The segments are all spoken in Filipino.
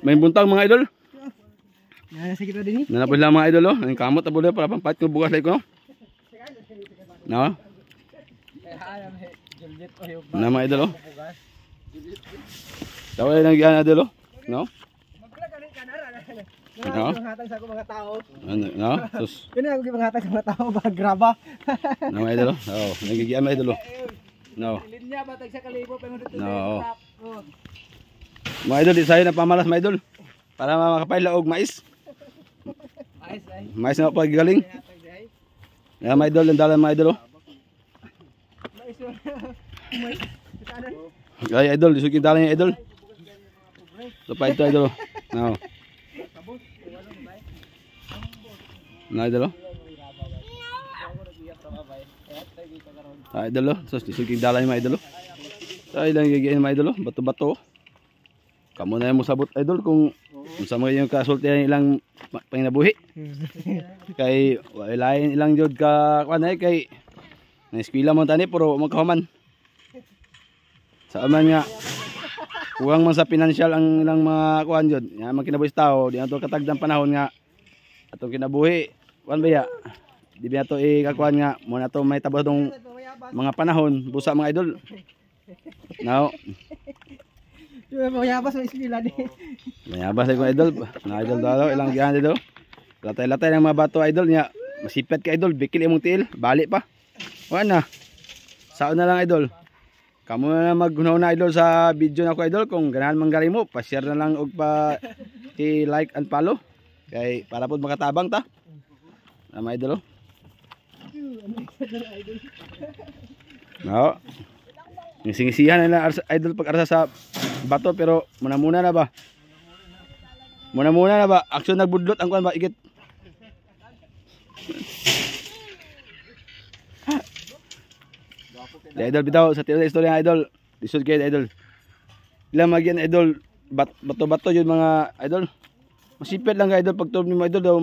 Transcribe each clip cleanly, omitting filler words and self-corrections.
May buntag mga idol. Nasa kita din. Nanapos lang mga idol oh. Ang kamot na pala para pampait ko bukas like ko. No? Na mga idol oh. Tawag lang yan idol oh. No? No? Hatag sa mga tao. No? Sus. Kani ako gibanghatag sa mga tao ba graba. No mga idol oh. Oh, nagigiyan mga idol oh. No. Linya batag sa kalibo pero dito. No. Mga idol, isayo na pamalas mga idol. Para makapaila og mais. Mais na pagigaling. Ya mga idol, ang dalan mga idol oh. Ay idol, disukin dalan yung idol. So pa ito idol oh. No. Na idol oh. Idol oh, so disukin dalan yung mga idol oh. So ilang gigiin mga idol oh, bato-bato oh. Kamu na yung musabot idol kung sa mga yung kasultihan ilang panginabuhi. Kay lain ilang jud ka kuan ay kay na eskwela man tani pero magkahuman. Sa aman nga kuwang man sa financial ang ilang mga kuan jud. Nga man kinabuhi tao, di ato katagdang panahon nga atong kinabuhi. Kuan ba ya? Di ba ato ikakuan nga mo na to may tabos tong mga panahon busa mga idol. Now, mayabas sa eskwela ni. mayabas ko idol. Na idol daw ilang gihan dito. Latay-latay ng mga bato idol niya. Masipet ka idol, bikil imong tiil, bali pa. Wala na. Saon na lang idol. Kamu na maghunaw na idol sa video na ko idol. Kung ganahan man gali mo, pa-share na lang og pa i-like and follow. Kay para pod makatabang ta. Mga idol oh. No. Yung singisihan nila idol pag arsa sa bato pero muna na ba? Muna na ba? Aksyon nagbudlot ang kuan ba igit. Idol bitaw sa tira istorya idol. Lisod kay idol. Ilang magyan idol bato-bato yun mga idol. Masipit lang ka idol pag tulob mo idol daw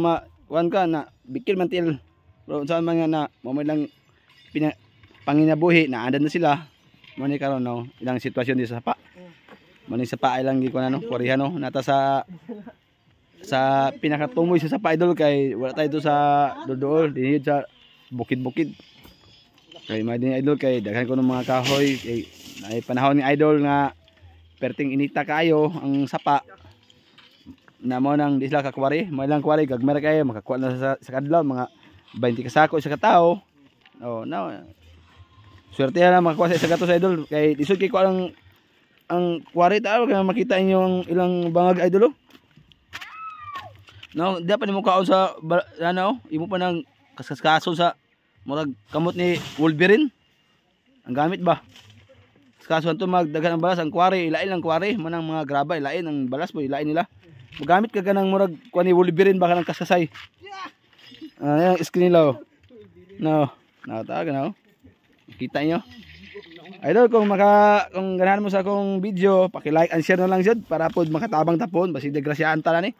kuan ka na bikil man til. Pero saan man nga na mamay lang panginabuhi na andan na sila. Mani karon no ilang sitwasyon di sa sapa. Mani sapa ay lang gi ko na no Korean no nata sa pinakatumoy sa sapa idol kay wala tayo sa dool dinhi sa bukid-bukid. Kay may din idol kay daghan ko ng mga kahoy kay ay panahon ni idol nga perting inita kayo ang sapa. Na mo nang di sila kakwari, mo lang kwari gagmar kayo makakuha na sa kadlaw mga 20 kasako sa katao. Oh no. Swerte na makakuha sa gato sa idol kay isod kay ko ang kwari tao kay makita inyo ang ilang bangag idol oh. No, di pa nimo kaon sa ano, imo pa nang kaskaso sa murag kamot ni Wolverine. Ang gamit ba? Kaso to magdagan ang balas ang kwari, ilain lang kwari, manang mga graba ilain ang balas mo ilain nila. Magamit ka ganang murag kuan ni Wolverine baka nang kaskasay. Yung screen nila oh. No, taga na oh. Kita nyo idol kung ganahan mo sa akong video paki-like and share na lang jud para pod makatabang tapon basi degrasyaan ta na ni